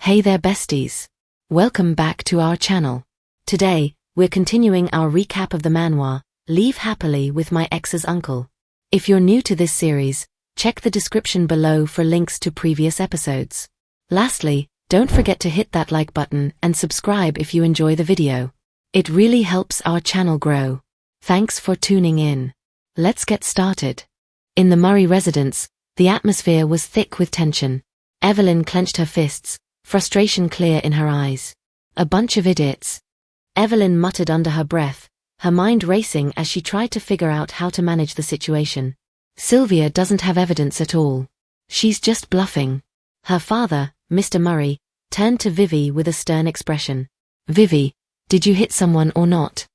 Hey there besties! Welcome back to our channel. Today, we're continuing our recap of the manhwa, Leave Happily with My Ex's Uncle. If you're new to this series, check the description below for links to previous episodes. Lastly, don't forget to hit that like button and subscribe if you enjoy the video. It really helps our channel grow. Thanks for tuning in. Let's get started. In the Murray residence, the atmosphere was thick with tension. Evelyn clenched her fists, frustration clear in her eyes. A bunch of idiots. Evelyn muttered under her breath, her mind racing as she tried to figure out how to manage the situation. Sylvia doesn't have evidence at all. She's just bluffing. Her father, Mr. Murray, turned to Vivi with a stern expression. Vivi, did you hit someone or not?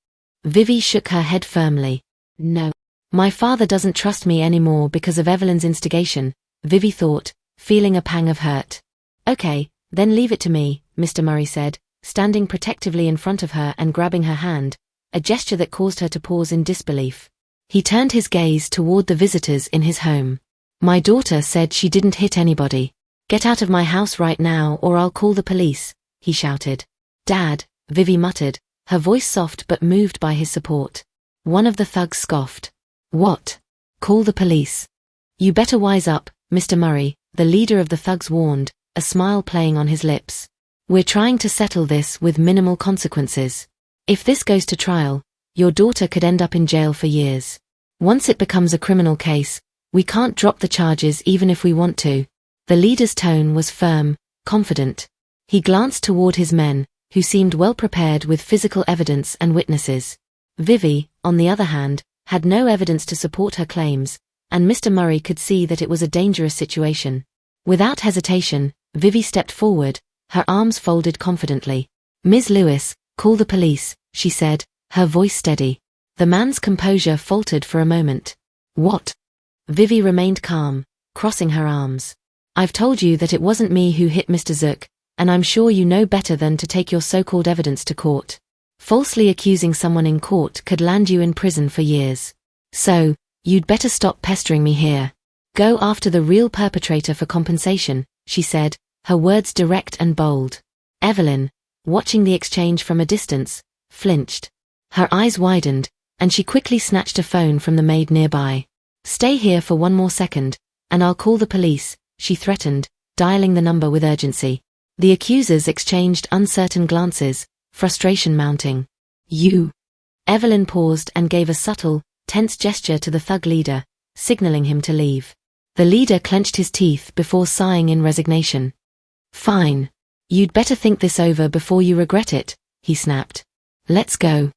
Vivi shook her head firmly. No. My father doesn't trust me anymore because of Evelyn's instigation, Vivi thought, feeling a pang of hurt. Okay, then leave it to me, Mr. Murray said, standing protectively in front of her and grabbing her hand, a gesture that caused her to pause in disbelief. He turned his gaze toward the visitors in his home. My daughter said she didn't hit anybody. Get out of my house right now or I'll call the police, he shouted. Dad, Vivi muttered, her voice soft but moved by his support. One of the thugs scoffed. What? Call the police. You better wise up, Mr. Murray, the leader of the thugs warned, a smile playing on his lips. We're trying to settle this with minimal consequences. If this goes to trial, your daughter could end up in jail for years. Once it becomes a criminal case, we can't drop the charges even if we want to. The leader's tone was firm, confident. He glanced toward his men, who seemed well prepared with physical evidence and witnesses. Vivi, on the other hand, had no evidence to support her claims, and Mr. Murray could see that it was a dangerous situation. Without hesitation, Vivi stepped forward, her arms folded confidently. Ms. Lewis, call the police, she said, her voice steady. The man's composure faltered for a moment. What? Vivi remained calm, crossing her arms. I've told you that it wasn't me who hit Mr. Zook, and I'm sure you know better than to take your so-called evidence to court. Falsely accusing someone in court could land you in prison for years. So, you'd better stop pestering me here. Go after the real perpetrator for compensation, she said, her words direct and bold. Evelyn, watching the exchange from a distance, flinched. Her eyes widened, and she quickly snatched a phone from the maid nearby. Stay here for one more second, and I'll call the police, she threatened, dialing the number with urgency. The accusers exchanged uncertain glances, frustration mounting. You. Evelyn paused and gave a subtle, tense gesture to the thug leader, signaling him to leave. The leader clenched his teeth before sighing in resignation. Fine. You'd better think this over before you regret it, he snapped. Let's go.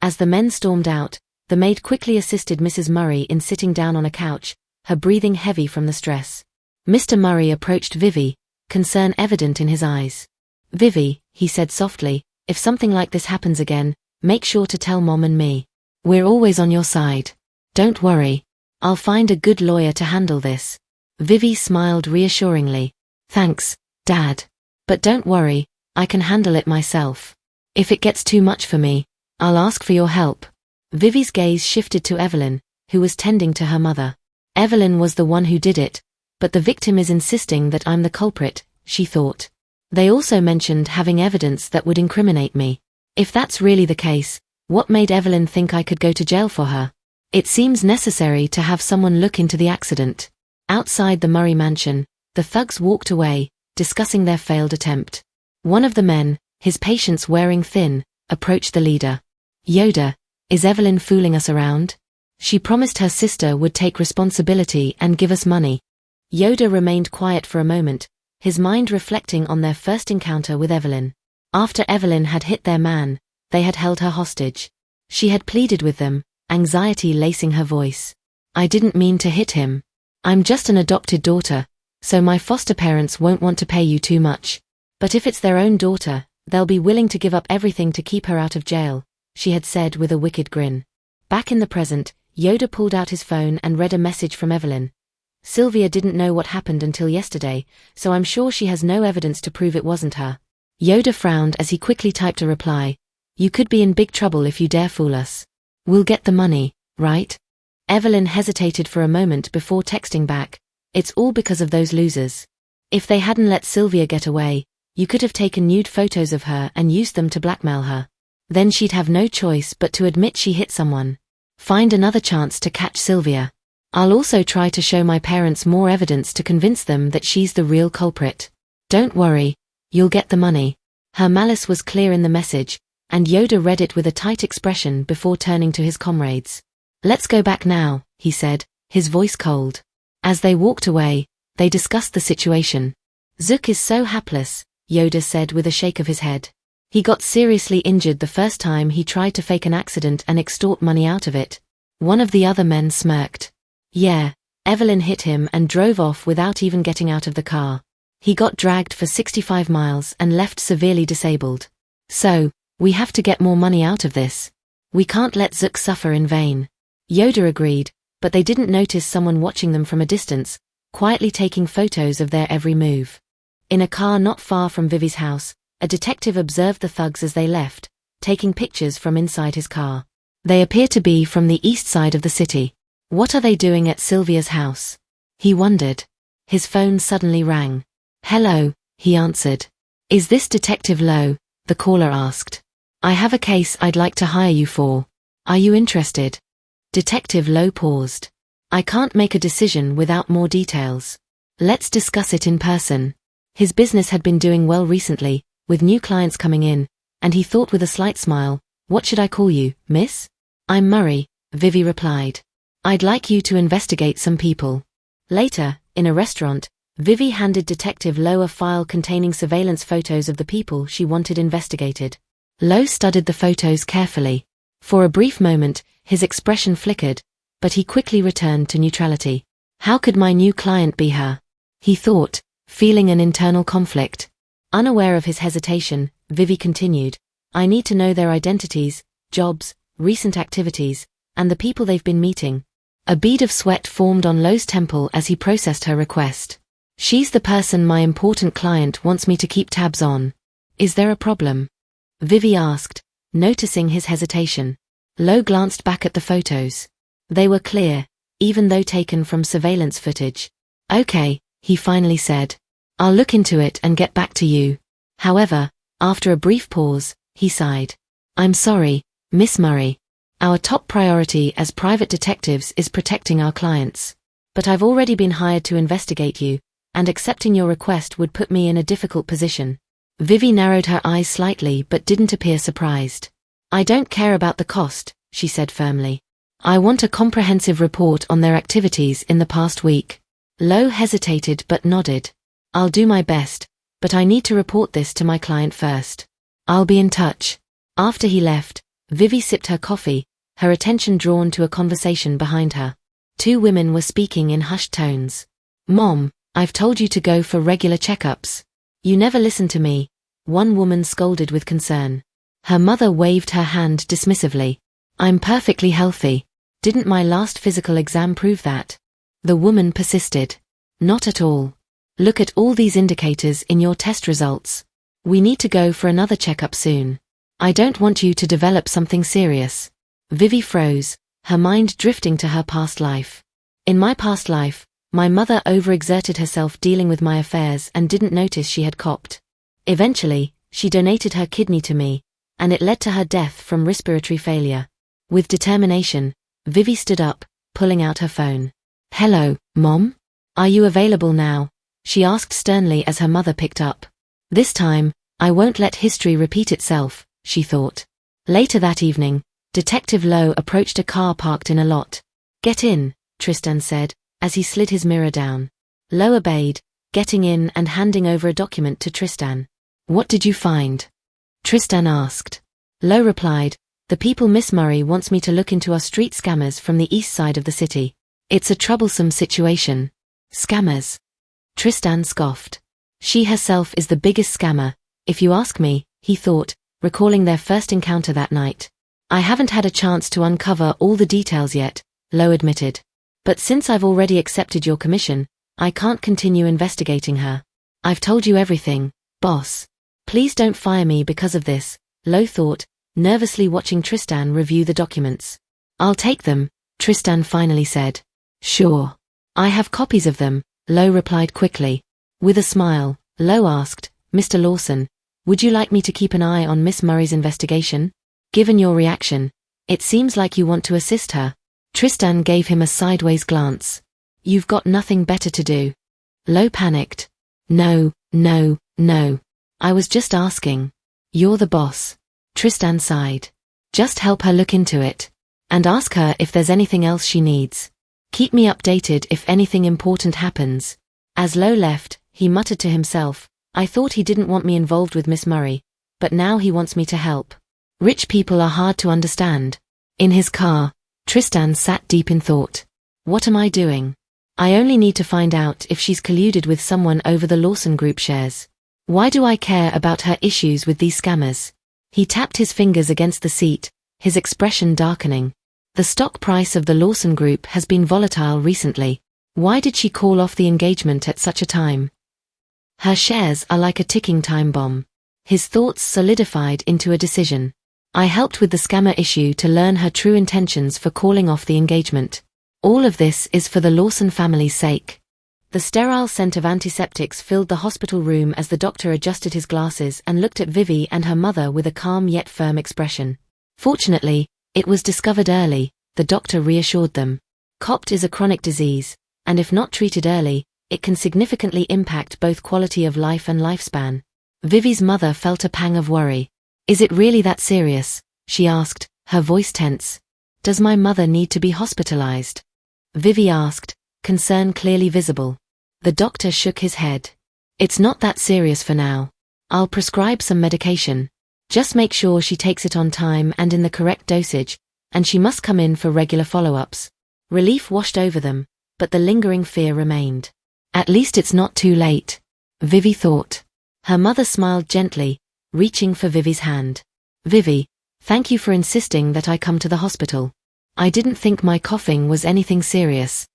As the men stormed out, the maid quickly assisted Mrs. Murray in sitting down on a couch, her breathing heavy from the stress. Mr. Murray approached Vivi, concern evident in his eyes. Vivi, he said softly, if something like this happens again, make sure to tell Mom and me. We're always on your side. Don't worry. I'll find a good lawyer to handle this. Vivi smiled reassuringly. Thanks, Dad. But don't worry, I can handle it myself. If it gets too much for me, I'll ask for your help. Vivi's gaze shifted to Evelyn, who was tending to her mother. Evelyn was the one who did it, but the victim is insisting that I'm the culprit, she thought. They also mentioned having evidence that would incriminate me. If that's really the case, what made Evelyn think I could go to jail for her? It seems necessary to have someone look into the accident. Outside the Murray mansion, the thugs walked away, discussing their failed attempt. One of the men, his patience wearing thin, approached the leader. Yoda, is Evelyn fooling us around? She promised her sister would take responsibility and give us money. Yoda remained quiet for a moment, his mind reflecting on their first encounter with Evelyn. After Evelyn had hit their man, they had held her hostage. She had pleaded with them, anxiety lacing her voice. I didn't mean to hit him. I'm just an adopted daughter, so my foster parents won't want to pay you too much. But if it's their own daughter, they'll be willing to give up everything to keep her out of jail, she had said with a wicked grin. Back in the present, Yoda pulled out his phone and read a message from Evelyn. Sylvia didn't know what happened until yesterday, so I'm sure she has no evidence to prove it wasn't her. Yoda frowned as he quickly typed a reply. You could be in big trouble if you dare fool us. We'll get the money, right? Evelyn hesitated for a moment before texting back. It's all because of those losers. If they hadn't let Sylvia get away, You could have taken nude photos of her and used them to blackmail her. Then she'd have no choice but to admit she hit someone. Find another chance to catch Sylvia. I'll also try to show my parents more evidence to convince them that she's the real culprit. Don't worry, you'll get the money. Her malice was clear in the message, and Yoda read it with a tight expression before turning to his comrades. Let's go back now, he said, his voice cold. As they walked away, they discussed the situation. Zook is so hapless, Yoda said with a shake of his head. He got seriously injured the first time he tried to fake an accident and extort money out of it. One of the other men smirked. Yeah, Evelyn hit him and drove off without even getting out of the car. He got dragged for 65 miles and left severely disabled. So, we have to get more money out of this. We can't let Zook suffer in vain. Yoda agreed, but they didn't notice someone watching them from a distance, quietly taking photos of their every move. In a car not far from Vivi's house, a detective observed the thugs as they left, taking pictures from inside his car. They appear to be from the east side of the city. What are they doing at Sylvia's house? He wondered. His phone suddenly rang. Hello, he answered. Is this Detective Lowe? The caller asked. I have a case I'd like to hire you for. Are you interested? Detective Lowe paused. I can't make a decision without more details. Let's discuss it in person. His business had been doing well recently, with new clients coming in, and he thought with a slight smile, what should I call you, miss? I'm Murray, Vivi replied. I'd like you to investigate some people. Later, in a restaurant, Vivi handed Detective Lowe a file containing surveillance photos of the people she wanted investigated. Lowe studied the photos carefully. For a brief moment, his expression flickered, but he quickly returned to neutrality. How could my new client be her? He thought, feeling an internal conflict. Unaware of his hesitation, Vivi continued, I need to know their identities, jobs, recent activities, and the people they've been meeting. A bead of sweat formed on Lowe's temple as he processed her request. She's the person my important client wants me to keep tabs on. Is there a problem? Vivi asked, noticing his hesitation. Lowe glanced back at the photos. They were clear, even though taken from surveillance footage. Okay, he finally said. I'll look into it and get back to you. However, after a brief pause, he sighed. I'm sorry, Miss Murray. Our top priority as private detectives is protecting our clients. But I've already been hired to investigate you, and accepting your request would put me in a difficult position. Vivi narrowed her eyes slightly but didn't appear surprised. I don't care about the cost, she said firmly. I want a comprehensive report on their activities in the past week. Lowe hesitated but nodded. I'll do my best, but I need to report this to my client first. I'll be in touch. After he left, Vivi sipped her coffee, her attention drawn to a conversation behind her. Two women were speaking in hushed tones. Mom, I've told you to go for regular checkups. You never listen to me, one woman scolded with concern. Her mother waved her hand dismissively. I'm perfectly healthy. Didn't my last physical exam prove that? The woman persisted. Not at all. Look at all these indicators in your test results. We need to go for another checkup soon. I don't want you to develop something serious. Vivi froze, her mind drifting to her past life. In my past life, my mother overexerted herself dealing with my affairs and didn't notice she had copped. Eventually, she donated her kidney to me, and it led to her death from respiratory failure. With determination, Vivi stood up, pulling out her phone. Hello, Mom? Are you available now? She asked sternly as her mother picked up. This time, I won't let history repeat itself, she thought. Later that evening, Detective Lowe approached a car parked in a lot. Get in, Tristan said, as he slid his mirror down. Lowe obeyed, getting in and handing over a document to Tristan. What did you find? Tristan asked. Lowe replied, the people Miss Murray wants me to look into are street scammers from the east side of the city. It's a troublesome situation. Scammers? Tristan scoffed. She herself is the biggest scammer, if you ask me, he thought, recalling their first encounter that night. I haven't had a chance to uncover all the details yet, Lowe admitted. But since I've already accepted your commission, I can't continue investigating her. I've told you everything, boss. Please don't fire me because of this, Lowe thought, nervously watching Tristan review the documents. I'll take them, Tristan finally said. Sure. I have copies of them, Lowe replied quickly. With a smile, Lowe asked, Mr. Lawson, would you like me to keep an eye on Miss Murray's investigation? Given your reaction, it seems like you want to assist her. Tristan gave him a sideways glance. You've got nothing better to do. Lo panicked. No. I was just asking. You're the boss. Tristan sighed. Just help her look into it. And ask her if there's anything else she needs. Keep me updated if anything important happens. As Lo left, he muttered to himself, I thought he didn't want me involved with Miss Murray, but now he wants me to help. Rich people are hard to understand. In his car, Tristan sat deep in thought. What am I doing? I only need to find out if she's colluded with someone over the Lawson Group shares. Why do I care about her issues with these scammers? He tapped his fingers against the seat, his expression darkening. The stock price of the Lawson Group has been volatile recently. Why did she call off the engagement at such a time? Her shares are like a ticking time bomb. His thoughts solidified into a decision. I helped with the scammer issue to learn her true intentions for calling off the engagement. All of this is for the Lawson family's sake. The sterile scent of antiseptics filled the hospital room as the doctor adjusted his glasses and looked at Vivi and her mother with a calm yet firm expression. Fortunately, it was discovered early, the doctor reassured them. COPD is a chronic disease, and if not treated early, it can significantly impact both quality of life and lifespan. Vivi's mother felt a pang of worry. Is it really that serious? She asked, her voice tense. Does my mother need to be hospitalized? Vivi asked, concern clearly visible. The doctor shook his head. It's not that serious for now. I'll prescribe some medication. Just make sure she takes it on time and in the correct dosage, and she must come in for regular follow-ups. Relief washed over them, but the lingering fear remained. At least it's not too late, Vivi thought. Her mother smiled gently, reaching for Vivi's hand. Vivi, thank you for insisting that I come to the hospital. I didn't think my coughing was anything serious.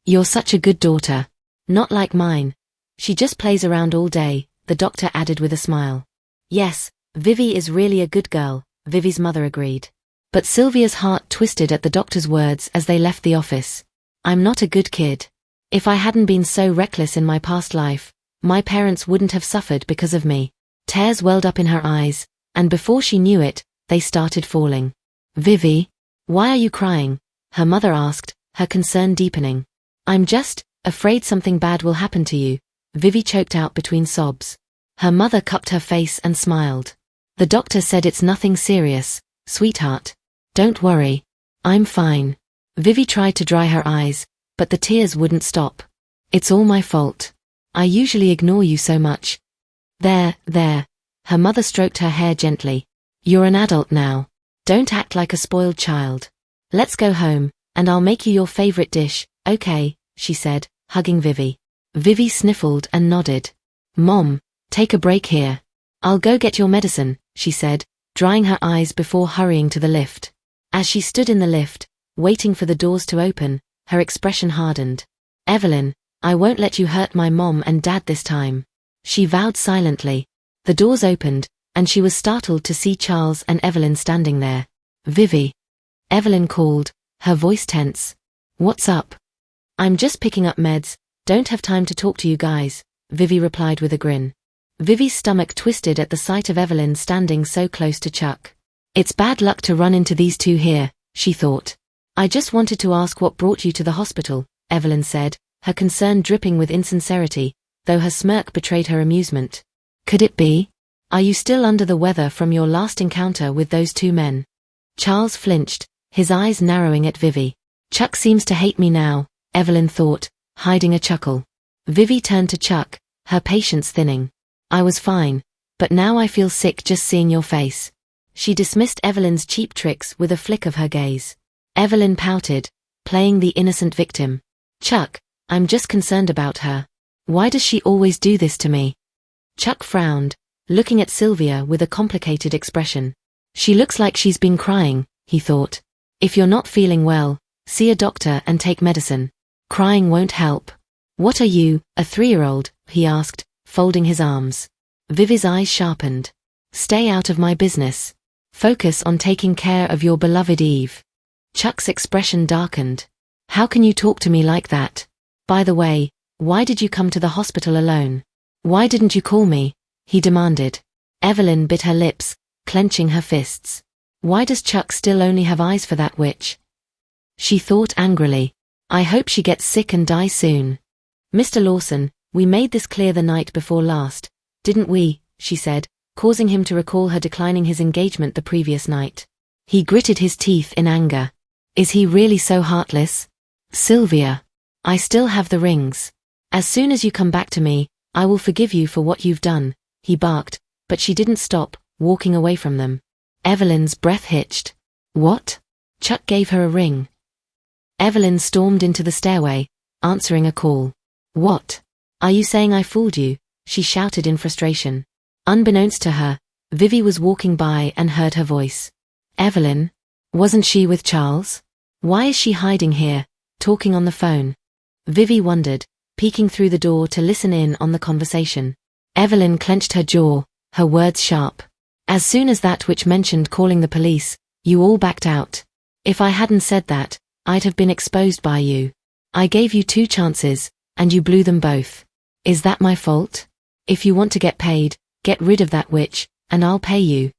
You're such a good daughter. Not like mine. She just plays around all day, the doctor added with a smile. Yes, Vivi is really a good girl, Vivi's mother agreed. But Sylvia's heart twisted at the doctor's words as they left the office. I'm not a good kid. If I hadn't been so reckless in my past life, my parents wouldn't have suffered because of me. Tears welled up in her eyes, and before she knew it, they started falling. Vivi, why are you crying? Her mother asked, her concern deepening. I'm just afraid something bad will happen to you, Vivi choked out between sobs. Her mother cupped her face and smiled. The doctor said it's nothing serious, sweetheart. Don't worry. I'm fine. Vivi tried to dry her eyes, but the tears wouldn't stop. It's all my fault. I usually ignore you so much. There. Her mother stroked her hair gently. You're an adult now. Don't act like a spoiled child. Let's go home, and I'll make you your favorite dish, okay, she said, hugging Vivi. Vivi sniffled and nodded. Mom, take a break here. I'll go get your medicine, she said, drying her eyes before hurrying to the lift. As she stood in the lift, waiting for the doors to open, her expression hardened. Evelyn, I won't let you hurt my mom and dad this time. She vowed silently. The doors opened, and she was startled to see Charles and Evelyn standing there. Vivi. Evelyn called, her voice tense. What's up? I'm just picking up meds, don't have time to talk to you guys, Vivi replied with a grin. Vivi's stomach twisted at the sight of Evelyn standing so close to Chuck. It's bad luck to run into these two here, she thought. I just wanted to ask what brought you to the hospital, Evelyn said, her concern dripping with insincerity, though her smirk betrayed her amusement. Could it be? Are you still under the weather from your last encounter with those two men? Charles flinched, his eyes narrowing at Vivi. Chuck seems to hate me now, Evelyn thought, hiding a chuckle. Vivi turned to Chuck, her patience thinning. I was fine, but now I feel sick just seeing your face. She dismissed Evelyn's cheap tricks with a flick of her gaze. Evelyn pouted, playing the innocent victim. Chuck, I'm just concerned about her. Why does she always do this to me? Chuck frowned, looking at Sylvia with a complicated expression. She looks like she's been crying, he thought. If you're not feeling well, see a doctor and take medicine. Crying won't help. What are you, a 3-year-old? He asked, folding his arms. Vivi's eyes sharpened. Stay out of my business. Focus on taking care of your beloved Eve. Chuck's expression darkened. How can you talk to me like that? By the way, why did you come to the hospital alone? Why didn't you call me? he demanded. Evelyn bit her lips, clenching her fists. Why does Chuck still only have eyes for that witch? She thought angrily. I hope she gets sick and dies soon. Mr. Lawson, we made this clear the night before last, didn't we? She said, causing him to recall her declining his engagement the previous night. He gritted his teeth in anger. Is he really so heartless? Sylvia. I still have the rings. As soon as you come back to me, I will forgive you for what you've done, he barked, but she didn't stop, walking away from them. Evelyn's breath hitched. What? Chuck gave her a ring. Evelyn stormed into the stairway, answering a call. What? Are you saying I fooled you? She shouted in frustration. Unbeknownst to her, Vivi was walking by and heard her voice. Evelyn? Wasn't she with Charles? Why is she hiding here, talking on the phone? Vivi wondered, peeking through the door to listen in on the conversation. Evelyn clenched her jaw, her words sharp. As soon as that witch mentioned calling the police, you all backed out. If I hadn't said that, I'd have been exposed by you. I gave you 2 chances, and you blew them both. Is that my fault? If you want to get paid, get rid of that witch, and I'll pay you.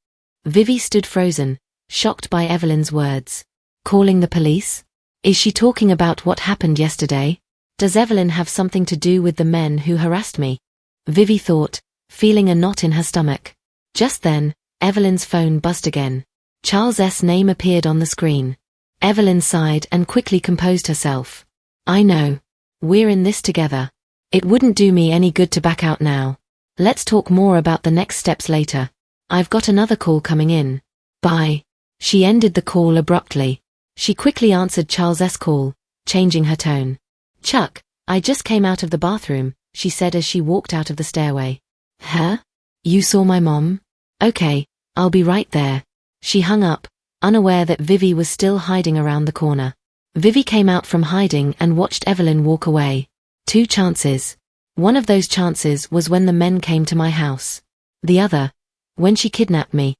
Vivi stood frozen, shocked by Evelyn's words. Calling the police? Is she talking about what happened yesterday? Does Evelyn have something to do with the men who harassed me? Vivi thought, feeling a knot in her stomach. Just then, Evelyn's phone buzzed again. Charles' name appeared on the screen. Evelyn sighed and quickly composed herself. I know. We're in this together. It wouldn't do me any good to back out now. Let's talk more about the next steps later. I've got another call coming in. Bye. She ended the call abruptly. She quickly answered Charles' call, changing her tone. Chuck, I just came out of the bathroom, she said as she walked out of the stairway. Huh? You saw my mom? Okay, I'll be right there. She hung up, unaware that Vivi was still hiding around the corner. Vivi came out from hiding and watched Evelyn walk away. 2 chances. One of those chances was when the men came to my house. The other, when she kidnapped me.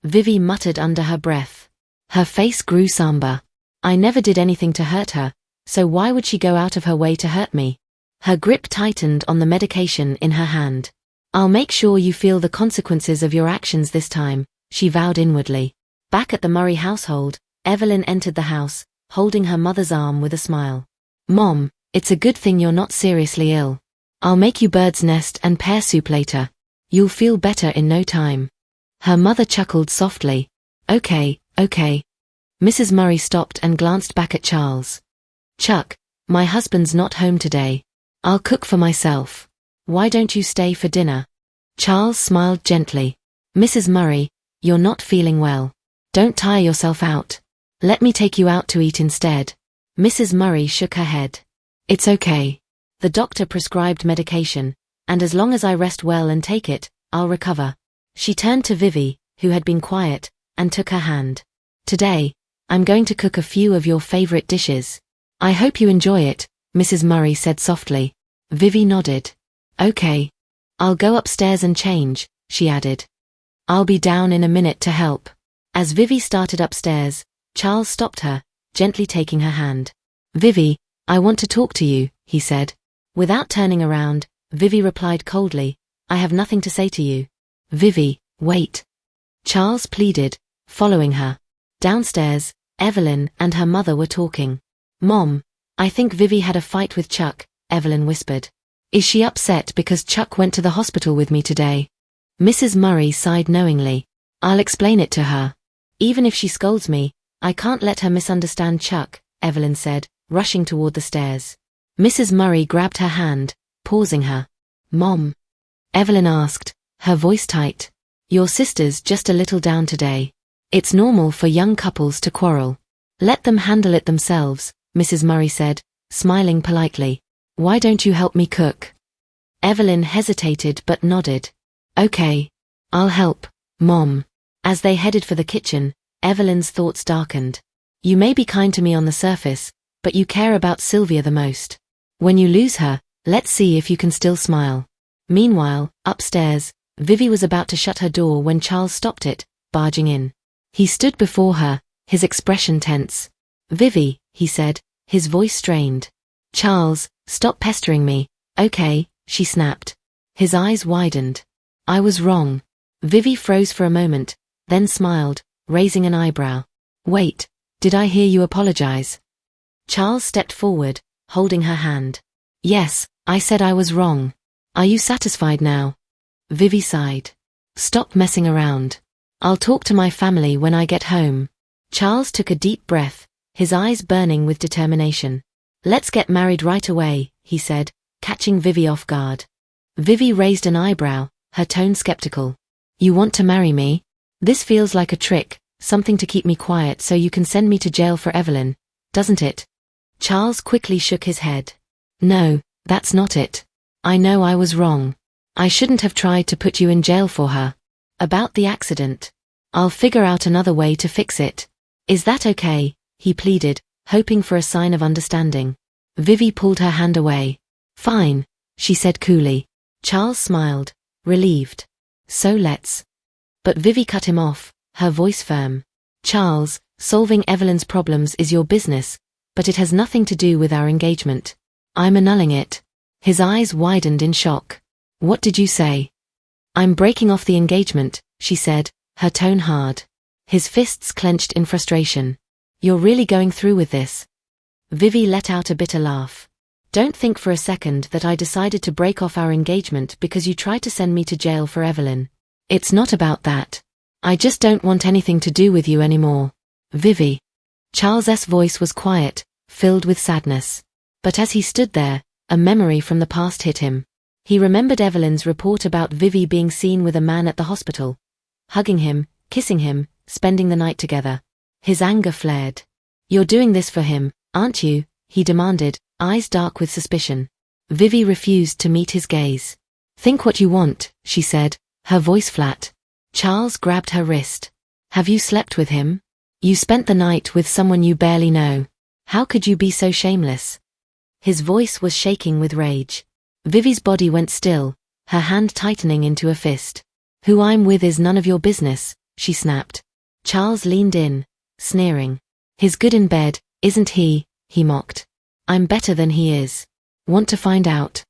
Vivi muttered under her breath. Her face grew somber. I never did anything to hurt her, so why would she go out of her way to hurt me? Her grip tightened on the medication in her hand. I'll make sure you feel the consequences of your actions this time, she vowed inwardly. Back at the Murray household, Evelyn entered the house, holding her mother's arm with a smile. Mom, it's a good thing you're not seriously ill. I'll make you bird's nest and pear soup later. You'll feel better in no time. Her mother chuckled softly. Okay. Mrs. Murray stopped and glanced back at Charles. Chuck, my husband's not home today. I'll cook for myself. Why don't you stay for dinner? Charles smiled gently. Mrs. Murray, you're not feeling well. Don't tire yourself out. Let me take you out to eat instead. Mrs. Murray shook her head. It's okay. The doctor prescribed medication, and as long as I rest well and take it, I'll recover. She turned to Vivi, who had been quiet, and took her hand. Today, I'm going to cook a few of your favorite dishes. I hope you enjoy it, Mrs. Murray said softly. Vivi nodded. Okay. I'll go upstairs and change, she added. I'll be down in a minute to help. As Vivi started upstairs, Charles stopped her, gently taking her hand. Vivi, I want to talk to you, he said. Without turning around, Vivi replied coldly, I have nothing to say to you. Vivi, wait. Charles pleaded, following her. Downstairs, Evelyn and her mother were talking. Mom, I think Vivi had a fight with Chuck, Evelyn whispered. Is she upset because Chuck went to the hospital with me today? Mrs. Murray sighed knowingly. I'll explain it to her. Even if she scolds me, I can't let her misunderstand Chuck, Evelyn said, rushing toward the stairs. Mrs. Murray grabbed her hand, pausing her. Mom? Evelyn asked, her voice tight. Your sister's just a little down today. It's normal for young couples to quarrel. Let them handle it themselves, Mrs. Murray said, smiling politely. Why don't you help me cook? Evelyn hesitated but nodded. Okay. I'll help, Mom. As they headed for the kitchen, Evelyn's thoughts darkened. You may be kind to me on the surface, but you care about Sylvia the most. When you lose her, let's see if you can still smile. Meanwhile, upstairs, Vivi was about to shut her door when Charles stopped it, barging in. He stood before her, his expression tense. Vivi, he said, his voice strained. Charles, stop pestering me, okay, she snapped. His eyes widened. I was wrong. Vivi froze for a moment, then smiled, raising an eyebrow. Wait, did I hear you apologize? Charles stepped forward, holding her hand. Yes, I said I was wrong. Are you satisfied now? Vivi sighed. Stop messing around. I'll talk to my family when I get home. Charles took a deep breath, his eyes burning with determination. Let's get married right away, he said, catching Vivi off guard. Vivi raised an eyebrow, her tone skeptical. You want to marry me? This feels like a trick, something to keep me quiet so you can send me to jail for Evelyn, doesn't it? Charles quickly shook his head. No, that's not it. I know I was wrong. I shouldn't have tried to put you in jail for her. About the accident. I'll figure out another way to fix it. Is that okay? He pleaded, hoping for a sign of understanding. Vivi pulled her hand away. Fine, she said coolly. Charles smiled, relieved. So let's. But Vivi cut him off, her voice firm. Charles, solving Evelyn's problems is your business, but it has nothing to do with our engagement. I'm annulling it. His eyes widened in shock. What did you say? I'm breaking off the engagement, she said, her tone hard. His fists clenched in frustration. You're really going through with this? Vivi let out a bitter laugh. Don't think for a second that I decided to break off our engagement because you tried to send me to jail for Evelyn. It's not about that. I just don't want anything to do with you anymore. Vivi. Charles's voice was quiet, filled with sadness. But as he stood there, a memory from the past hit him. He remembered Evelyn's report about Vivi being seen with a man at the hospital. Hugging him, kissing him, spending the night together. His anger flared. You're doing this for him, aren't you? He demanded, eyes dark with suspicion. Vivi refused to meet his gaze. Think what you want, she said, her voice flat. Charles grabbed her wrist. Have you slept with him? You spent the night with someone you barely know. How could you be so shameless? His voice was shaking with rage. Vivi's body went still, her hand tightening into a fist. Who I'm with is none of your business, she snapped. Charles leaned in, sneering. He's good in bed, isn't he? He mocked. I'm better than he is. Want to find out?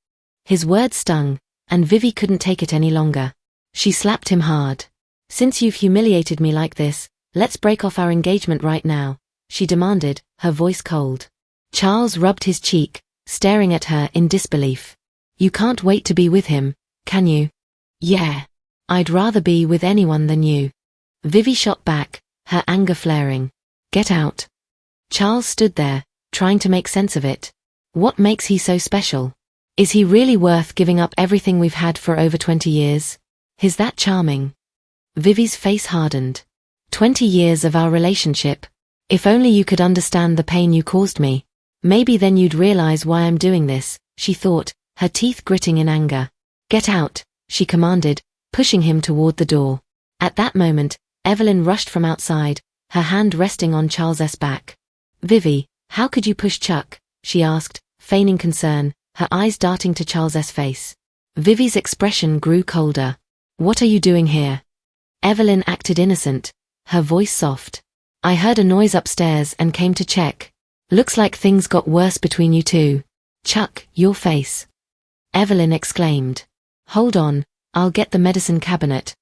His words stung, and Vivi couldn't take it any longer. She slapped him hard. Since you've humiliated me like this, let's break off our engagement right now, she demanded, her voice cold. Charles rubbed his cheek, staring at her in disbelief. You can't wait to be with him, can you? Yeah. I'd rather be with anyone than you. Vivi shot back, her anger flaring. Get out. Charles stood there, trying to make sense of it. What makes he so special? Is he really worth giving up everything we've had for over 20 years? Is that charming? Vivi's face hardened. 20 years of our relationship. If only you could understand the pain you caused me. Maybe then you'd realize why I'm doing this, she thought, her teeth gritting in anger. Get out, she commanded, pushing him toward the door. At that moment, Evelyn rushed from outside, her hand resting on Charles's back. Vivi, how could you push Chuck? She asked, feigning concern, her eyes darting to Charles's face. Vivi's expression grew colder. What are you doing here? Evelyn acted innocent, her voice soft. I heard a noise upstairs and came to check. Looks like things got worse between you two. Chuck, your face. Evelyn exclaimed. Hold on, I'll get the medicine cabinet.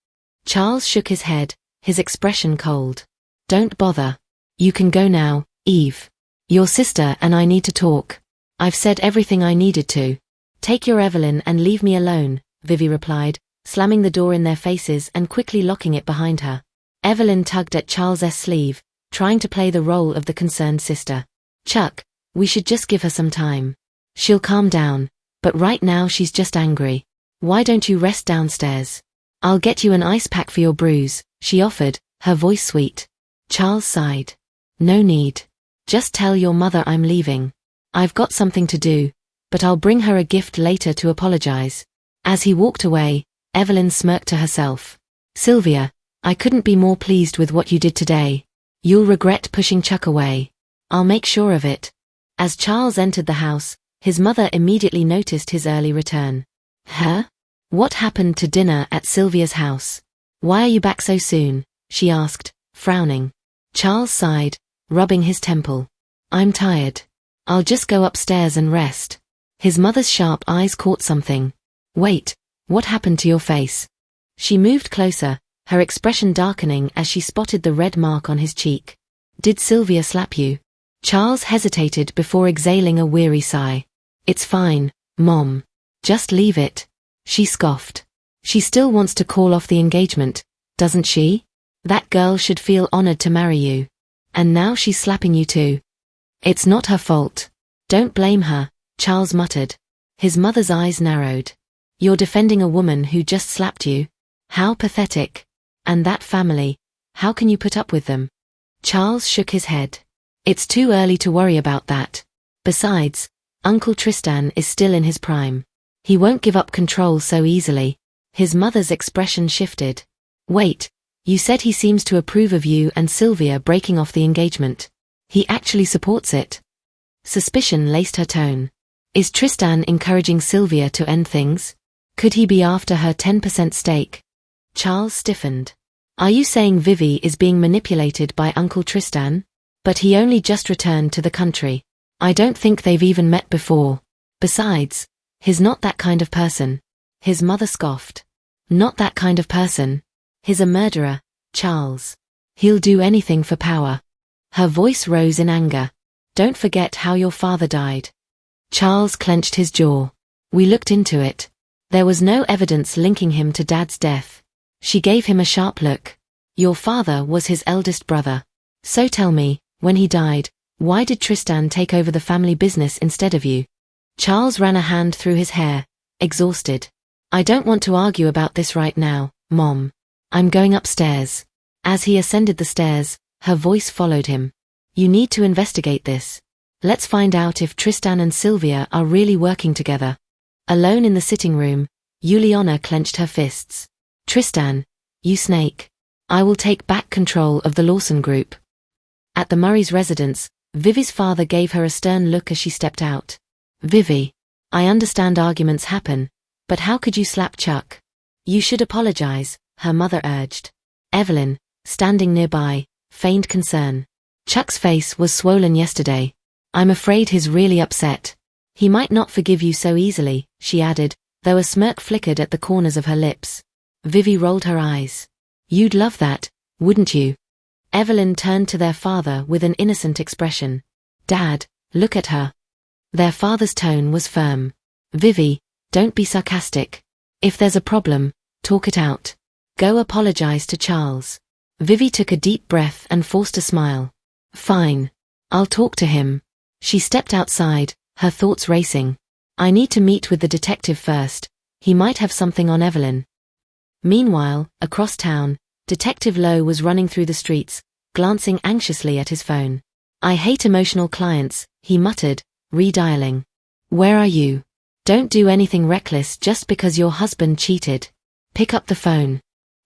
Charles shook his head, his expression cold. Don't bother. You can go now, Eve. Your sister and I need to talk. I've said everything I needed to. Take your Evelyn and leave me alone, Vivi replied, slamming the door in their faces and quickly locking it behind her. Evelyn tugged at Charles's sleeve, trying to play the role of the concerned sister. Chuck, we should just give her some time. She'll calm down, but right now she's just angry. Why don't you rest downstairs? I'll get you an ice pack for your bruise, she offered, her voice sweet. Charles sighed. No need. Just tell your mother I'm leaving. I've got something to do, but I'll bring her a gift later to apologize. As he walked away, Evelyn smirked to herself. Sylvia, I couldn't be more pleased with what you did today. You'll regret pushing Chuck away. I'll make sure of it. As Charles entered the house, his mother immediately noticed his early return. Huh? What happened to dinner at Sylvia's house? Why are you back so soon? She asked, frowning. Charles sighed, rubbing his temple. I'm tired. I'll just go upstairs and rest. His mother's sharp eyes caught something. Wait, what happened to your face? She moved closer, her expression darkening as she spotted the red mark on his cheek. Did Sylvia slap you? Charles hesitated before exhaling a weary sigh. It's fine, Mom. Just leave it. She scoffed. She still wants to call off the engagement, doesn't she? That girl should feel honored to marry you. And now she's slapping you too. It's not her fault. Don't blame her, Charles muttered. His mother's eyes narrowed. You're defending a woman who just slapped you? How pathetic. And that family, how can you put up with them? Charles shook his head. It's too early to worry about that. Besides, Uncle Tristan is still in his prime. He won't give up control so easily. His mother's expression shifted. Wait, you said he seems to approve of you and Sylvia breaking off the engagement. He actually supports it. Suspicion laced her tone. Is Tristan encouraging Sylvia to end things? Could he be after her 10% stake? Charles stiffened. Are you saying Vivi is being manipulated by Uncle Tristan? But he only just returned to the country. I don't think they've even met before. Besides, he's not that kind of person. His mother scoffed. Not that kind of person. He's a murderer, Charles. He'll do anything for power. Her voice rose in anger. Don't forget how your father died. Charles clenched his jaw. We looked into it. There was no evidence linking him to Dad's death. She gave him a sharp look. Your father was his eldest brother. So tell me, when he died, why did Tristan take over the family business instead of you? Charles ran a hand through his hair, exhausted. I don't want to argue about this right now, Mom. I'm going upstairs. As he ascended the stairs, her voice followed him. You need to investigate this. Let's find out if Tristan and Sylvia are really working together. Alone in the sitting room, Juliana clenched her fists. Tristan, you snake. I will take back control of the Lawson Group. At the Murray's residence, Vivi's father gave her a stern look as she stepped out. Vivi, I understand arguments happen, but how could you slap Chuck? You should apologize, her mother urged. Evelyn, standing nearby, feigned concern. Chuck's face was swollen yesterday. I'm afraid he's really upset. He might not forgive you so easily, she added, though a smirk flickered at the corners of her lips. Vivi rolled her eyes. You'd love that, wouldn't you? Evelyn turned to their father with an innocent expression. Dad, look at her. Their father's tone was firm. Vivi, don't be sarcastic. If there's a problem, talk it out. Go apologize to Charles. Vivi took a deep breath and forced a smile. Fine. I'll talk to him. She stepped outside, her thoughts racing. I need to meet with the detective first. He might have something on Evelyn. Meanwhile, across town, Detective Lowe was running through the streets, glancing anxiously at his phone. I hate emotional clients, he muttered, redialing. Where are you? Don't do anything reckless just because your husband cheated. Pick up the phone.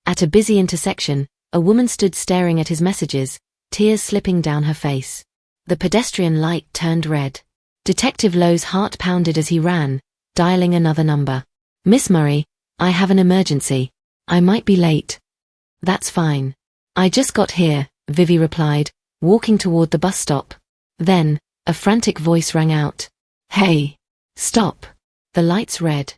At a busy intersection, a woman stood staring at his messages, tears slipping down her face. The pedestrian light turned red. Detective Lowe's heart pounded as he ran, dialing another number. Miss Murray, I have an emergency. I might be late. That's fine. I just got here, Vivi replied, walking toward the bus stop. Then, a frantic voice rang out. Hey! Stop! The light's red.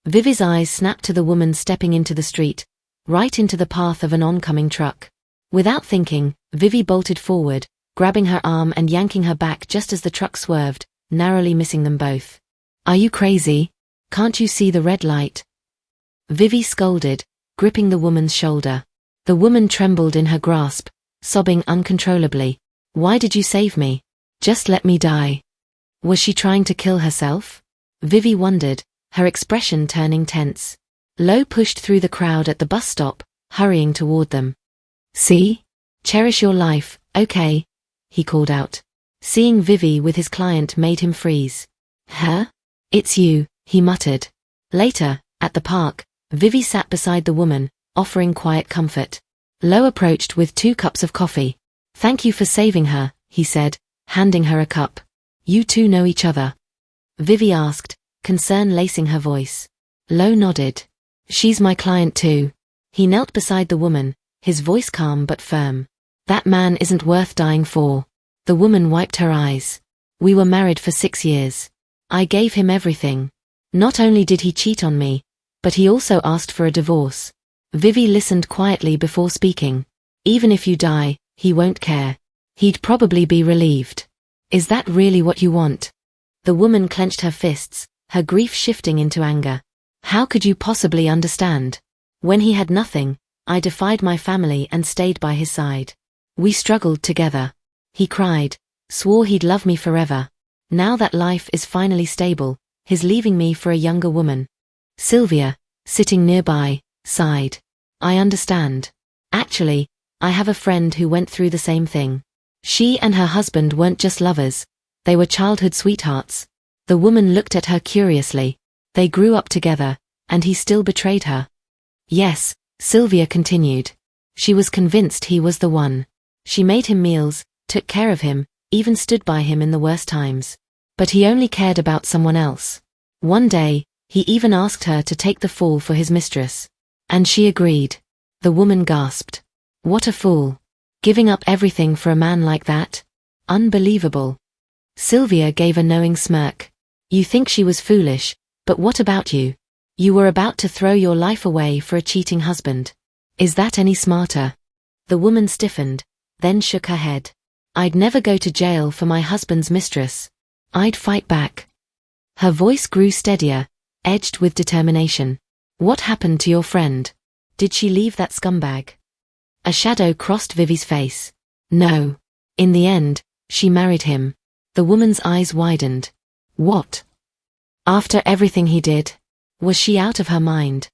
Vivi's eyes snapped to the woman stepping into the street, right into the path of an oncoming truck. Without thinking, Vivi bolted forward, grabbing her arm and yanking her back just as the truck swerved, narrowly missing them both. Are you crazy? Can't you see the red light? Vivi scolded, gripping the woman's shoulder. The woman trembled in her grasp, sobbing uncontrollably. Why did you save me? Just let me die. Was she trying to kill herself? Vivi wondered, her expression turning tense. Lowe pushed through the crowd at the bus stop, hurrying toward them. See? Cherish your life, okay? He called out. Seeing Vivi with his client made him freeze. Huh? It's you, he muttered. Later, at the park, Vivi sat beside the woman, offering quiet comfort. Lowe approached with 2 cups of coffee. Thank you for saving her, he said, handing her a cup. You two know each other? Vivi asked, concern lacing her voice. Lowe nodded. She's my client too. He knelt beside the woman, his voice calm but firm. That man isn't worth dying for. The woman wiped her eyes. We were married for 6 years. I gave him everything. Not only did he cheat on me, but he also asked for a divorce. Vivi listened quietly before speaking. Even if you die, he won't care. He'd probably be relieved. Is that really what you want? The woman clenched her fists, her grief shifting into anger. How could you possibly understand? When he had nothing, I defied my family and stayed by his side. We struggled together. He cried, swore he'd love me forever. Now that life is finally stable, he's leaving me for a younger woman. Sylvia, sitting nearby, sighed. I understand. Actually, I have a friend who went through the same thing. She and her husband weren't just lovers, they were childhood sweethearts. The woman looked at her curiously. They grew up together, and he still betrayed her. Yes, Sylvia continued. She was convinced he was the one. She made him meals, took care of him, even stood by him in the worst times. But he only cared about someone else. One day, he even asked her to take the fall for his mistress. And she agreed. The woman gasped. What a fool. Giving up everything for a man like that? Unbelievable. Sylvia gave a knowing smirk. You think she was foolish, but what about you? You were about to throw your life away for a cheating husband. Is that any smarter? The woman stiffened, then shook her head. I'd never go to jail for my husband's mistress. I'd fight back. Her voice grew steadier, edged with determination. What happened to your friend? Did she leave that scumbag? A shadow crossed Vivi's face. No. In the end, she married him. The woman's eyes widened. What? After everything he did? Was she out of her mind?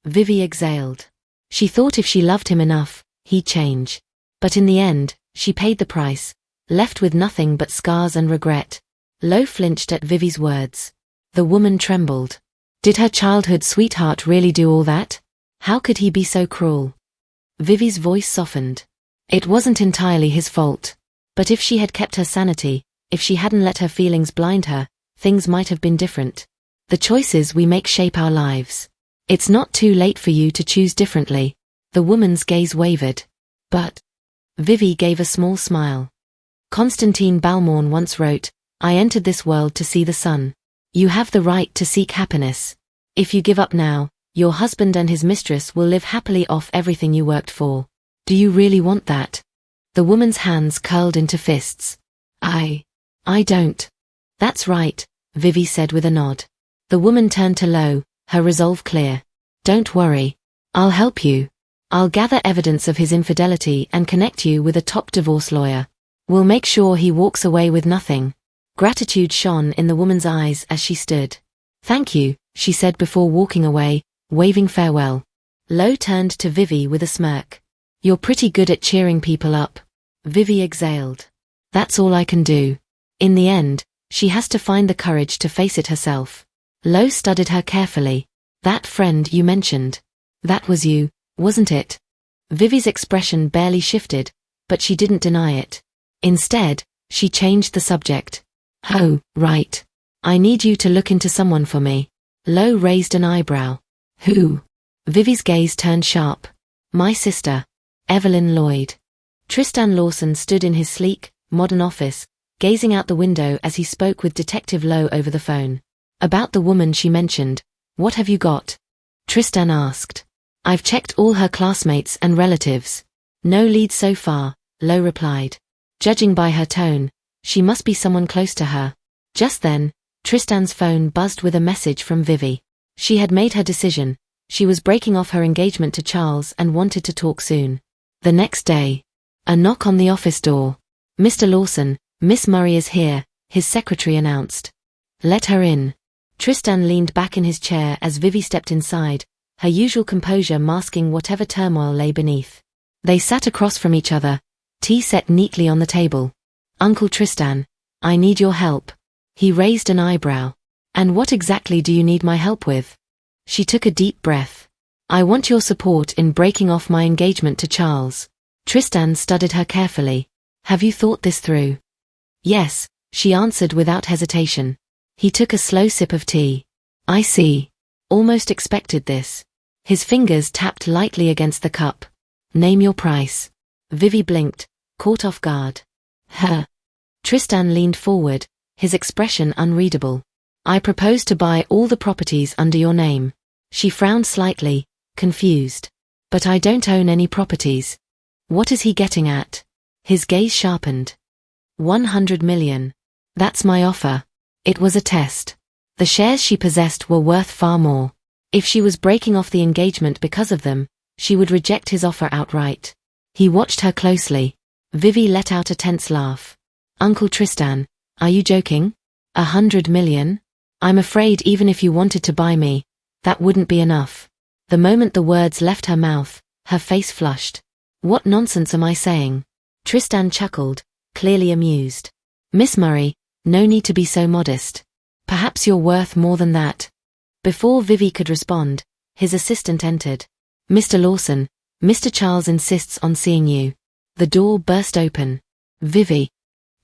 Vivi exhaled. She thought if she loved him enough, he'd change. But in the end, she paid the price, left with nothing but scars and regret. Lo flinched at Vivi's words. The woman trembled. Did her childhood sweetheart really do all that? How could he be so cruel? Vivi's voice softened. It wasn't entirely his fault. But if she had kept her sanity, if she hadn't let her feelings blind her, things might have been different. The choices we make shape our lives. It's not too late for you to choose differently. The woman's gaze wavered. But Vivi gave a small smile. Constantine Balmorn once wrote, I entered this world to see the sun. You have the right to seek happiness. If you give up now, your husband and his mistress will live happily off everything you worked for. Do you really want that? The woman's hands curled into fists. I don't. That's right, Vivi said with a nod. The woman turned to Lo, her resolve clear. Don't worry. I'll help you. I'll gather evidence of his infidelity and connect you with a top divorce lawyer. We'll make sure he walks away with nothing. Gratitude shone in the woman's eyes as she stood. Thank you, she said before walking away, waving farewell. Lo turned to Vivi with a smirk. You're pretty good at cheering people up. Vivi exhaled. That's all I can do. In the end, she has to find the courage to face it herself. Lo studied her carefully. That friend you mentioned. That was you, wasn't it? Vivi's expression barely shifted, but she didn't deny it. Instead, she changed the subject. Oh, right. I need you to look into someone for me. Lo raised an eyebrow. Who? Vivi's gaze turned sharp. My sister, Evelyn Lloyd. Tristan Lawson stood in his sleek, modern office, gazing out the window as he spoke with Detective Lo over the phone. About the woman she mentioned, what have you got? Tristan asked. I've checked all her classmates and relatives. No leads so far, Lo replied. Judging by her tone, she must be someone close to her. Just then, Tristan's phone buzzed with a message from Vivi. She had made her decision. She was breaking off her engagement to Charles and wanted to talk soon. The next day, a knock on the office door. Mr. Lawson, Miss Murray is here, his secretary announced. Let her in. Tristan leaned back in his chair as Vivi stepped inside, her usual composure masking whatever turmoil lay beneath. They sat across from each other, tea set neatly on the table. Uncle Tristan, I need your help. He raised an eyebrow. And what exactly do you need my help with? She took a deep breath. I want your support in breaking off my engagement to Charles. Tristan studied her carefully. Have you thought this through? Yes, she answered without hesitation. He took a slow sip of tea. I see. Almost expected this. His fingers tapped lightly against the cup. Name your price. Vivi blinked, caught off guard. Her. Tristan leaned forward, his expression unreadable. I propose to buy all the properties under your name. She frowned slightly, confused. But I don't own any properties. What is he getting at? His gaze sharpened. 100 million. That's my offer. It was a test. The shares she possessed were worth far more. If she was breaking off the engagement because of them, she would reject his offer outright. He watched her closely. Vivi let out a tense laugh. Uncle Tristan, are you joking? 100 million? I'm afraid even if you wanted to buy me, that wouldn't be enough. The moment the words left her mouth, her face flushed. What nonsense am I saying? Tristan chuckled, clearly amused. Miss Murray, no need to be so modest. Perhaps you're worth more than that. Before Vivi could respond, his assistant entered. Mr. Lawson, Mr. Charles insists on seeing you. The door burst open. Vivi.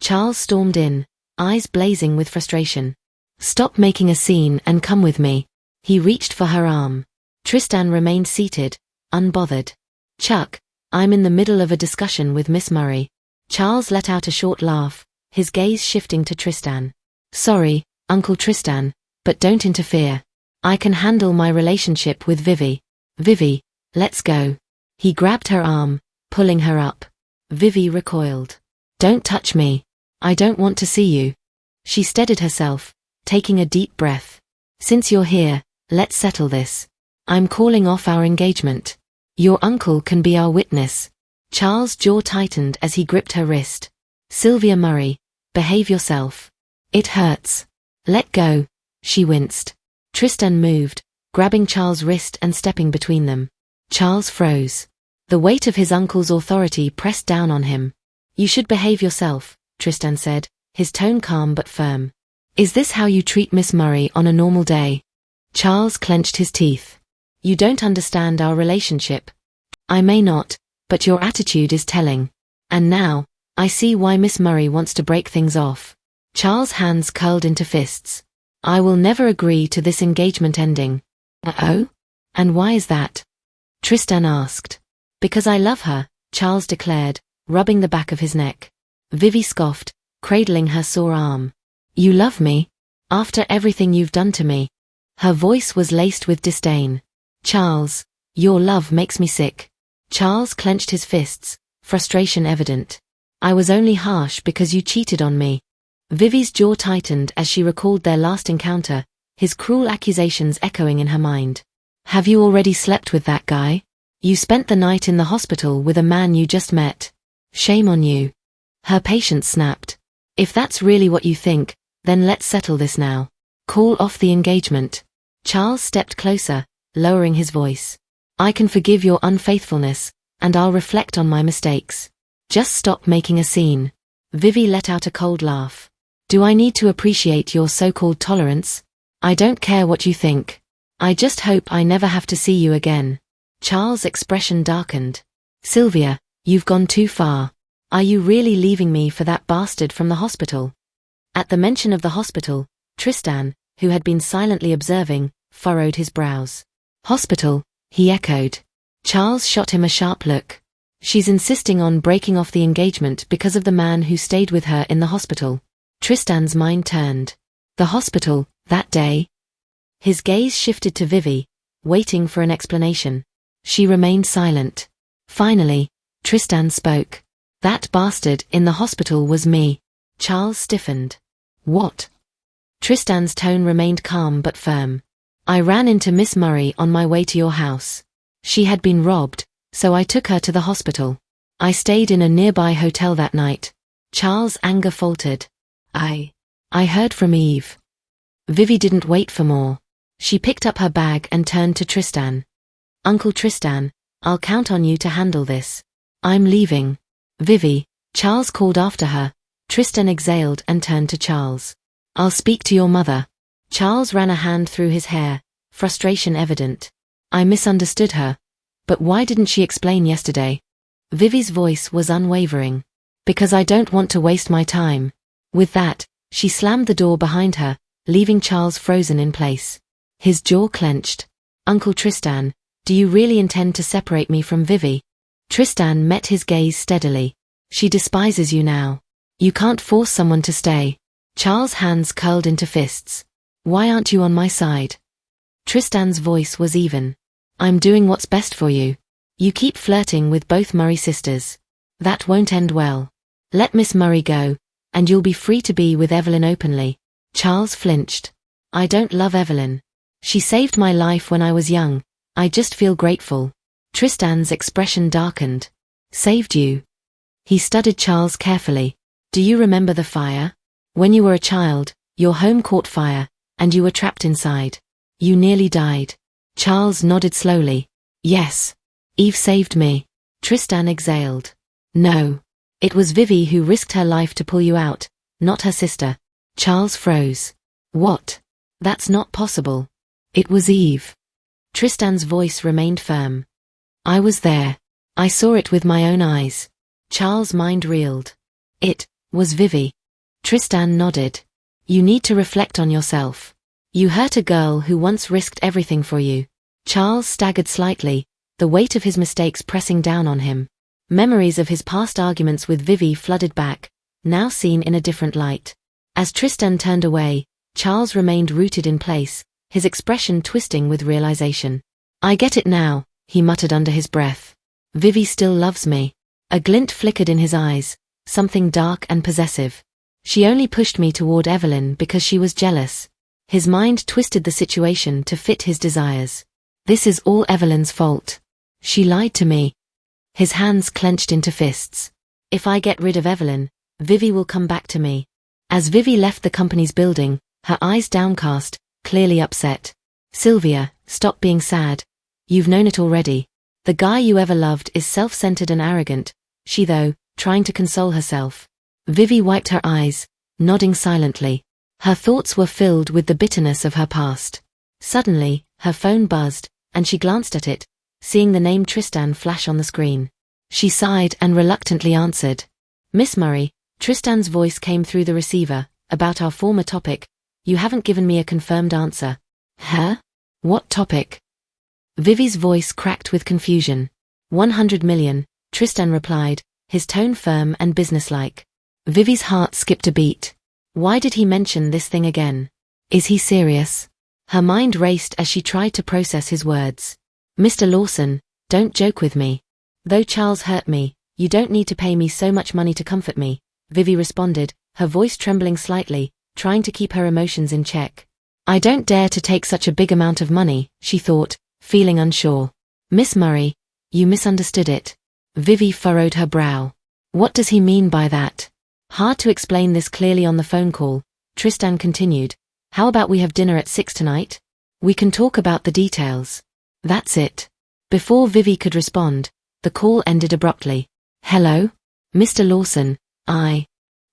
Charles stormed in, eyes blazing with frustration. Stop making a scene and come with me. He reached for her arm. Tristan remained seated, unbothered. Chuck, I'm in the middle of a discussion with Miss Murray. Charles let out a short laugh, his gaze shifting to Tristan. Sorry, Uncle Tristan, but don't interfere. I can handle my relationship with Vivi. Vivi, let's go. He grabbed her arm, pulling her up. Vivi recoiled. Don't touch me. I don't want to see you. She steadied herself, taking a deep breath. Since you're here, let's settle this. I'm calling off our engagement. Your uncle can be our witness. Charles' jaw tightened as he gripped her wrist. Sylvia Murray, behave yourself. It hurts. Let go. She winced. Tristan moved, grabbing Charles' wrist and stepping between them. Charles froze. The weight of his uncle's authority pressed down on him. You should behave yourself, Tristan said, his tone calm but firm. Is this how you treat Miss Murray on a normal day? Charles clenched his teeth. You don't understand our relationship. I may not, but your attitude is telling. And now, I see why Miss Murray wants to break things off. Charles' hands curled into fists. I will never agree to this engagement ending. Oh? And why is that? Tristan asked. Because I love her, Charles declared, rubbing the back of his neck. Vivi scoffed, cradling her sore arm. You love me? After everything you've done to me? Her voice was laced with disdain. Charles, your love makes me sick. Charles clenched his fists, frustration evident. I was only harsh because you cheated on me. Vivi's jaw tightened as she recalled their last encounter, his cruel accusations echoing in her mind. Have you already slept with that guy? You spent the night in the hospital with a man you just met. Shame on you. Her patience snapped. If that's really what you think, then let's settle this now. Call off the engagement. Charles stepped closer, lowering his voice. I can forgive your unfaithfulness, and I'll reflect on my mistakes. Just stop making a scene. Vivi let out a cold laugh. Do I need to appreciate your so-called tolerance? I don't care what you think. I just hope I never have to see you again. Charles' expression darkened. Sylvia, you've gone too far. Are you really leaving me for that bastard from the hospital? At the mention of the hospital, Tristan, who had been silently observing, furrowed his brows. Hospital, he echoed. Charles shot him a sharp look. She's insisting on breaking off the engagement because of the man who stayed with her in the hospital. Tristan's mind turned. The hospital, that day? His gaze shifted to Vivi, waiting for an explanation. She remained silent. Finally, Tristan spoke. That bastard in the hospital was me. Charles stiffened. What? Tristan's tone remained calm but firm. I ran into Miss Murray on my way to your house. She had been robbed, so I took her to the hospital. I stayed in a nearby hotel that night. Charles' anger faltered. I heard from Eve. Vivi didn't wait for more. She picked up her bag and turned to Tristan. Uncle Tristan, I'll count on you to handle this. I'm leaving. Vivi, Charles called after her. Tristan exhaled and turned to Charles. I'll speak to your mother. Charles ran a hand through his hair, frustration evident. I misunderstood her. But why didn't she explain yesterday? Vivi's voice was unwavering. Because I don't want to waste my time. With that, she slammed the door behind her, leaving Charles frozen in place. His jaw clenched. Uncle Tristan, do you really intend to separate me from Vivi? Tristan met his gaze steadily. She despises you now. You can't force someone to stay. Charles' hands curled into fists. Why aren't you on my side? Tristan's voice was even. I'm doing what's best for you. You keep flirting with both Murray sisters. That won't end well. Let Miss Murray go, and you'll be free to be with Evelyn openly. Charles flinched. I don't love Evelyn. She saved my life when I was young. I just feel grateful. Tristan's expression darkened. Saved you? He studied Charles carefully. Do you remember the fire? When you were a child, your home caught fire, and you were trapped inside. You nearly died. Charles nodded slowly. Yes. Eve saved me. Tristan exhaled. No. It was Vivi who risked her life to pull you out, not her sister. Charles froze. What? That's not possible. It was Eve. Tristan's voice remained firm. I was there. I saw it with my own eyes. Charles' mind reeled. It was Vivi. Tristan nodded. You need to reflect on yourself. You hurt a girl who once risked everything for you. Charles staggered slightly, the weight of his mistakes pressing down on him. Memories of his past arguments with Vivi flooded back, now seen in a different light. As Tristan turned away, Charles remained rooted in place, his expression twisting with realization. I get it now, he muttered under his breath. Vivi still loves me. A glint flickered in his eyes, something dark and possessive. She only pushed me toward Evelyn because she was jealous. His mind twisted the situation to fit his desires. This is all Evelyn's fault. She lied to me. His hands clenched into fists. If I get rid of Evelyn, Vivi will come back to me. As Vivi left the company's building, her eyes downcast, clearly upset. Sylvia, stop being sad. You've known it already. The guy you ever loved is self-centered and arrogant, she though, trying to console herself. Vivi wiped her eyes, nodding silently. Her thoughts were filled with the bitterness of her past. Suddenly, her phone buzzed, and she glanced at it, seeing the name Tristan flash on the screen. She sighed and reluctantly answered. Miss Murray, Tristan's voice came through the receiver. About our former topic. You haven't given me a confirmed answer. Huh? What topic? Vivi's voice cracked with confusion. 100 million, Tristan replied, his tone firm and businesslike. Vivi's heart skipped a beat. Why did he mention this thing again? Is he serious? Her mind raced as she tried to process his words. Mr. Lawson, don't joke with me. Though Charles hurt me, you don't need to pay me so much money to comfort me, Vivi responded, her voice trembling slightly, trying to keep her emotions in check. I don't dare to take such a big amount of money, she thought, feeling unsure. Miss Murray, you misunderstood it. Vivi furrowed her brow. What does he mean by that? Hard to explain this clearly on the phone call, Tristan continued. How about we have dinner at 6 tonight? We can talk about the details. That's it. Before Vivi could respond, the call ended abruptly. Hello? Mr. Lawson,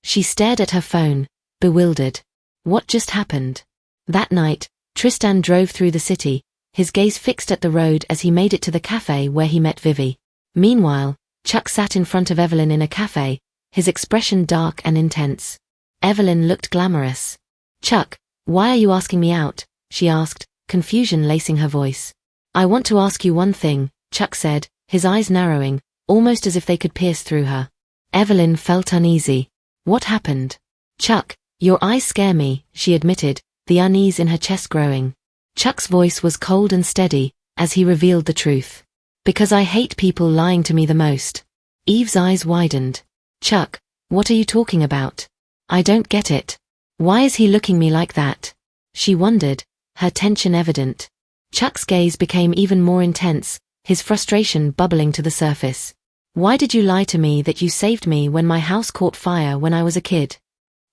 She stared at her phone, bewildered. What just happened? That night, Tristan drove through the city, his gaze fixed at the road as he made it to the cafe where he met Vivi. Meanwhile, Chuck sat in front of Evelyn in a cafe, his expression dark and intense. Evelyn looked glamorous. Chuck, why are you asking me out? She asked, confusion lacing her voice. I want to ask you one thing, Chuck said, his eyes narrowing, almost as if they could pierce through her. Evelyn felt uneasy. What happened? Chuck, your eyes scare me, she admitted, the unease in her chest growing. Chuck's voice was cold and steady, as he revealed the truth. Because I hate people lying to me the most. Eve's eyes widened. Chuck, what are you talking about? I don't get it. Why is he looking me like that? She wondered, her tension evident. Chuck's gaze became even more intense, his frustration bubbling to the surface. Why did you lie to me that you saved me when my house caught fire when I was a kid?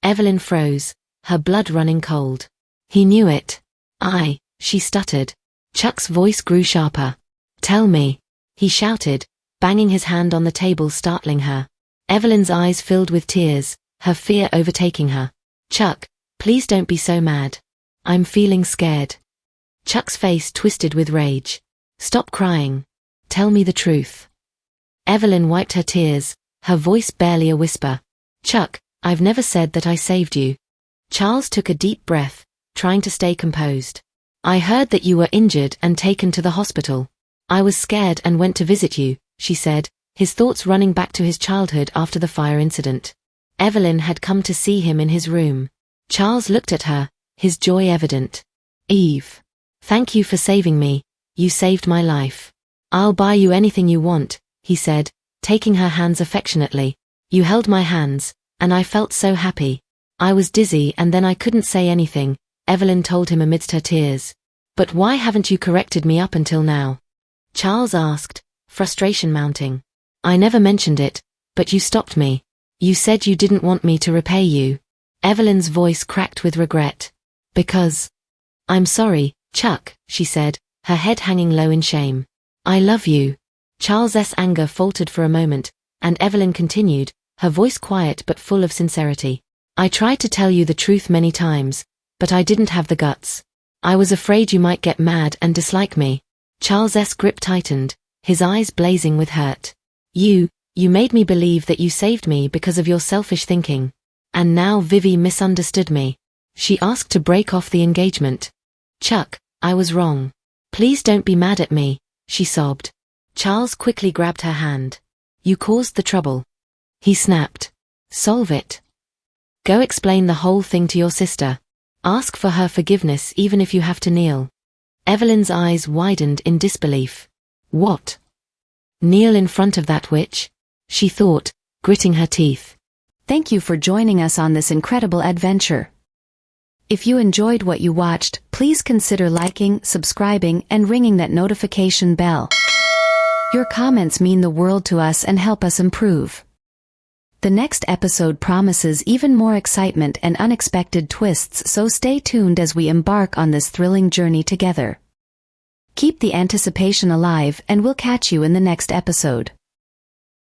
Evelyn froze, her blood running cold. He knew it. She stuttered. Chuck's voice grew sharper. Tell me, he shouted, banging his hand on the table, startling her. Evelyn's eyes filled with tears, her fear overtaking her. Chuck, please don't be so mad. I'm feeling scared. Chuck's face twisted with rage. Stop crying. Tell me the truth. Evelyn wiped her tears, her voice barely a whisper. Chuck, I've never said that I saved you. Charles took a deep breath, trying to stay composed. I heard that you were injured and taken to the hospital. I was scared and went to visit you, she said, his thoughts running back to his childhood after the fire incident. Evelyn had come to see him in his room. Charles looked at her, his joy evident. Eve. Thank you for saving me. You saved my life. I'll buy you anything you want, he said, taking her hands affectionately. You held my hands, and I felt so happy. I was dizzy and then I couldn't say anything, Evelyn told him amidst her tears. But why haven't you corrected me up until now? Charles asked, frustration mounting. I never mentioned it, but you stopped me. You said you didn't want me to repay you. Evelyn's voice cracked with regret. Because. I'm sorry, Chuck, she said, her head hanging low in shame. I love you. Charles's anger faltered for a moment, and Evelyn continued, her voice quiet but full of sincerity. I tried to tell you the truth many times, but I didn't have the guts. I was afraid you might get mad and dislike me. Charles's grip tightened, his eyes blazing with hurt. You made me believe that you saved me because of your selfish thinking. And now Vivi misunderstood me. She asked to break off the engagement. Chuck, I was wrong. Please don't be mad at me, she sobbed. Charles quickly grabbed her hand. You caused the trouble. He snapped. Solve it. Go explain the whole thing to your sister. Ask for her forgiveness even if you have to kneel. Evelyn's eyes widened in disbelief. What? Kneel in front of that witch? She thought, gritting her teeth. Thank you for joining us on this incredible adventure. If you enjoyed what you watched, please consider liking, subscribing, and ringing that notification bell. Your comments mean the world to us and help us improve. The next episode promises even more excitement and unexpected twists, so stay tuned as we embark on this thrilling journey together. Keep the anticipation alive and we'll catch you in the next episode.